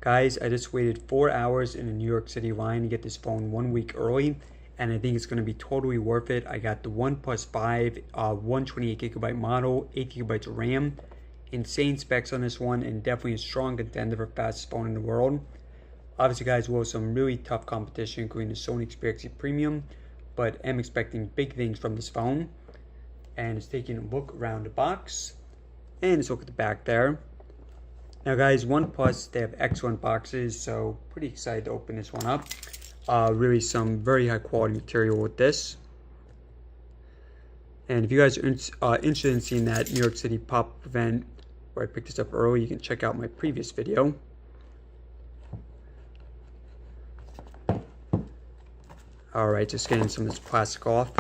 Guys, I just waited 4 hours in a New York City line to get this phone 1 week early, and I think it's going to be totally worth it. I got the OnePlus 5, 128GB model, 8GB of RAM. Insane specs on this one, and definitely a strong contender for fastest phone in the world. Obviously, guys, we'll have some really tough competition, including the Sony Xperia XZ Premium, but I'm expecting big things from this phone. And it's taking a look around the box, and let's look at the back there. Now guys, OnePlus, they have excellent boxes, so pretty excited to open this one up. Really some very high quality material with this. And if you guys are interested in seeing that New York City pop-up event where I picked this up early, you can check out my previous video. Alright, just getting some of this plastic off.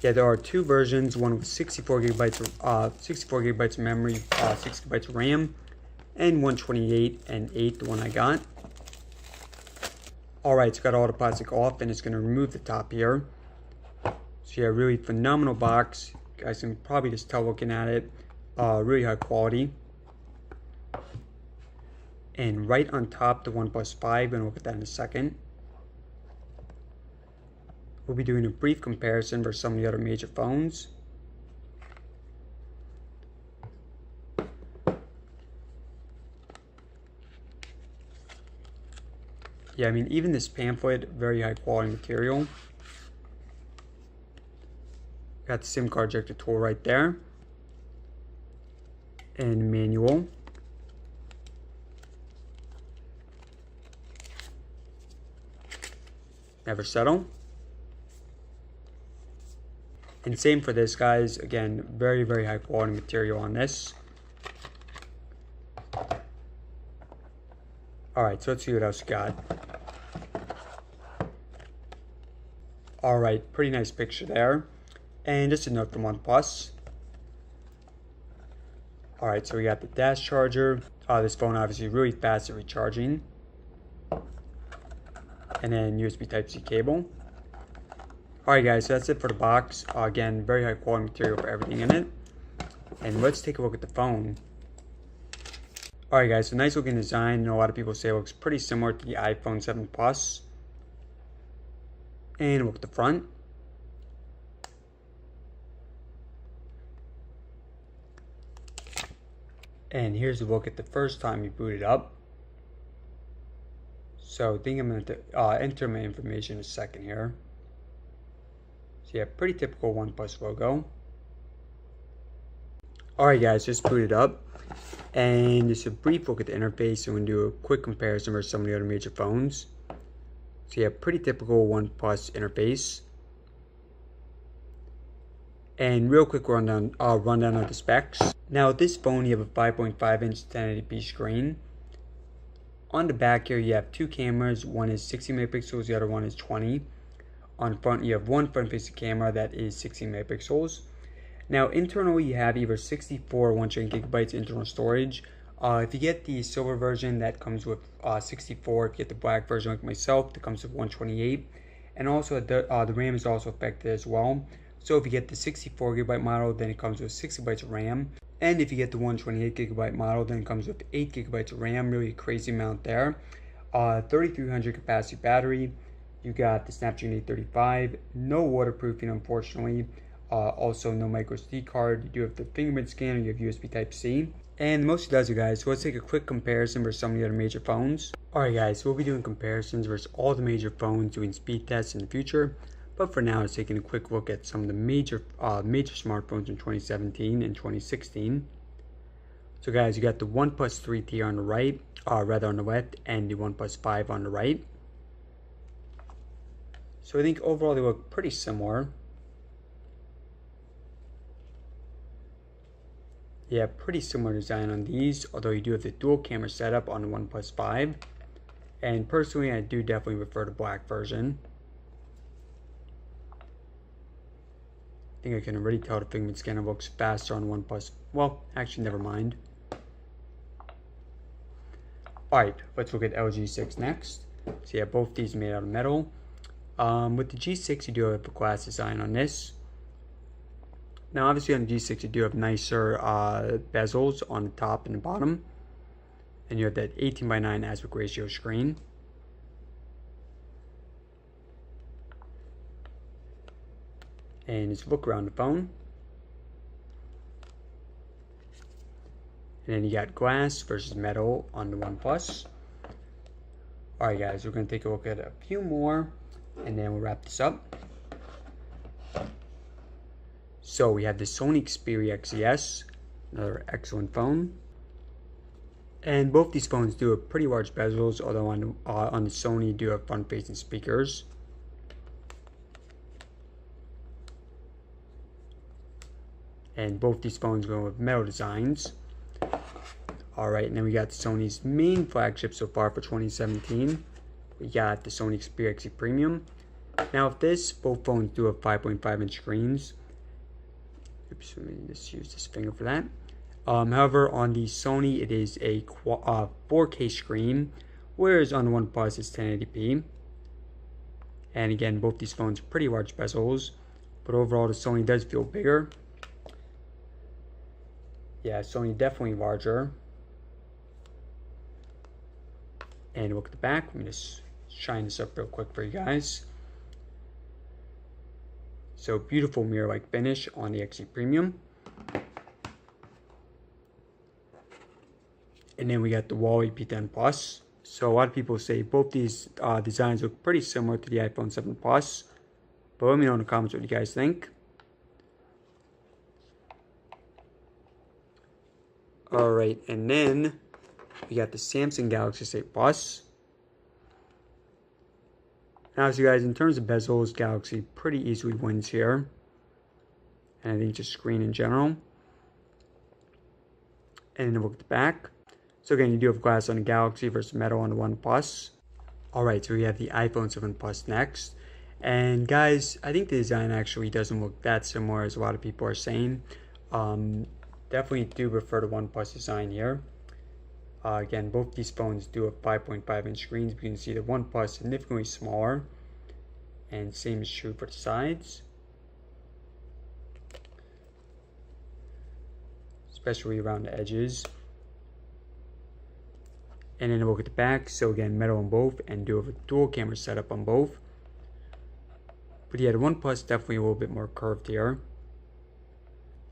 Yeah, there are two versions, one with 64 gigabytes of memory, 6 gigabytes of RAM, and 128 and 8, the one I got. Alright, it's got all the plastic off, and it's going to remove the top here. So yeah, really phenomenal box. You guys can probably just tell looking at it. Really high quality. And right on top, the OnePlus 5, and we'll look at that in a second. We'll be doing a brief comparison versus some of the other major phones. Yeah, I mean, even this pamphlet, very high quality material. Got the SIM card ejector tool right there. And manual. Never settle. And same for this, guys. Again, very, very high quality material on this. Alright, so let's see what else we got. Alright, pretty nice picture there. And just a note from OnePlus. Alright, so we got the dash charger. This phone obviously really fast at recharging. And then USB Type-C cable. Alright guys, so that's it for the box. Again, very high quality material for everything in it. And let's take a look at the phone. Alright guys, so nice looking design. I know a lot of people say it looks pretty similar to the iPhone 7 Plus. And look at the front. And here's a look at the first time you boot it up. So I think I'm going to enter my information in a second here. So yeah, pretty typical OnePlus logo. Alright guys, just booted up. And just a brief look at the interface, and we're going to do a quick comparison versus some of the other major phones. So yeah, pretty typical OnePlus interface. And real quick rundown of the specs. Now with this phone, you have a 5.5 inch 1080p screen. On the back here, you have two cameras. One is 60 megapixels, the other one is 20. On front, you have one front-facing camera that is 16 megapixels. Now, internally, you have either 64 or 128 gigabytes internal storage. If you get the silver version, that comes with 64. If you get the black version, like myself, that comes with 128. And also, the RAM is also affected as well. So, if you get the 64 gigabyte model, then it comes with 6 gigabytes of RAM. And if you get the 128 gigabyte model, then it comes with 8 gigabytes of RAM. Really a crazy amount there. 3300 capacity battery. You got the Snapdragon 835, no waterproofing unfortunately, also no micro SD card. You do have the fingerprint scanner, you have USB Type-C, and most of it does it guys. So let's take a quick comparison versus some of the other major phones. Alright guys, so we'll be doing comparisons versus all the major phones, doing speed tests in the future, but for now let's take a quick look at some of the major smartphones in 2017 and 2016. So guys, you got the OnePlus 3T on the right, rather on the left, and the OnePlus 5 on the right. So I think overall they look pretty similar. Yeah, pretty similar design on these, although you do have the dual camera setup on the OnePlus 5. And personally, I do definitely prefer the black version. I think I can already tell the fingerprint scanner looks faster on OnePlus. Well, actually, never mind. Alright, let's look at LG G6 next. So yeah, both these made out of metal. With the G6, you do have a glass design on this. Now, obviously on the G6, you do have nicer bezels on the top and the bottom. and you have that 18:9 aspect ratio screen. And just look around the phone. And then you got glass versus metal on the OnePlus. Alright guys, we're going to take a look at a few more and then we'll wrap this up. So we have the Sony Xperia XZs, another excellent phone. And both these phones do have pretty large bezels, although on the Sony do have front-facing speakers. And both these phones go with metal designs. Alright, and then we got Sony's main flagship so far for 2017. We got the Sony Xperia XZ Premium. Now with this, both phones do have 5.5-inch screens. Oops, let me just use this finger for that. However, on the Sony, it is a 4K screen, whereas on the OnePlus, it's 1080p. And again, both these phones are pretty large bezels, but overall, the Sony does feel bigger. Yeah, Sony definitely larger. And look at the back. Let me just shine this up real quick for you guys. So beautiful mirror-like finish on the XZ Premium. And then we got the Huawei P10 Plus. So a lot of people say both these designs look pretty similar to the iPhone 7 Plus. But let me know in the comments what you guys think. Alright, and then we got the Samsung Galaxy S8 Plus. Now, so guys, in terms of bezels, Galaxy pretty easily wins here. And I think just screen in general. And then look at the back. So again, you do have glass on the Galaxy versus metal on the OnePlus. Alright, so we have the iPhone 7 Plus next. And guys, I think the design actually doesn't look that similar as a lot of people are saying. Definitely do prefer the OnePlus design here. Again, both these phones do have 5.5-inch screens, but you can see the OnePlus significantly smaller. And same is true for the sides. Especially around the edges. And then look at the back. So again, metal on both, and do have a dual camera setup on both. But yeah, the OnePlus definitely a little bit more curved here.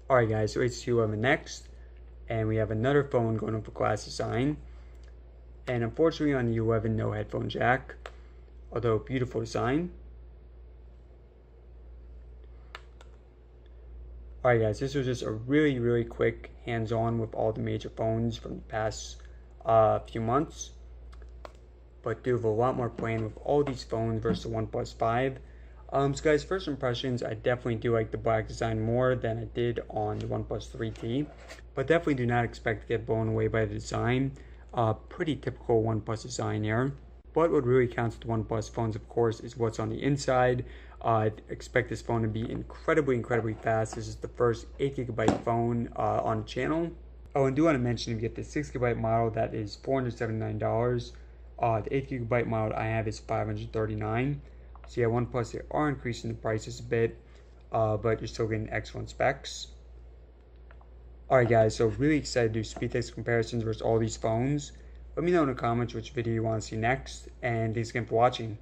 Alright guys, so HTC U11 next. And we have another phone going up for glass design. And unfortunately on the U11, no headphone jack. Although beautiful design. Alright guys, this was just a really quick hands-on with all the major phones from the past few months. But do have a lot more planned with all these phones versus the OnePlus 5. So guys, first impressions, I definitely do like the black design more than I did on the OnePlus 3T. But definitely do not expect to get blown away by the design. Pretty typical OnePlus design here. But what really counts with the OnePlus phones, of course, is what's on the inside. I expect this phone to be incredibly fast. This is the first 8GB phone on the channel. Oh, and do want to mention, if you get the 6GB model, that is $479. The 8GB model I have is $539. So yeah, OnePlus, they are increasing the prices a bit, but you're still getting excellent specs. Alright guys, so really excited to do speed test comparisons versus all these phones. Let me know in the comments which video you want to see next, and thanks again for watching.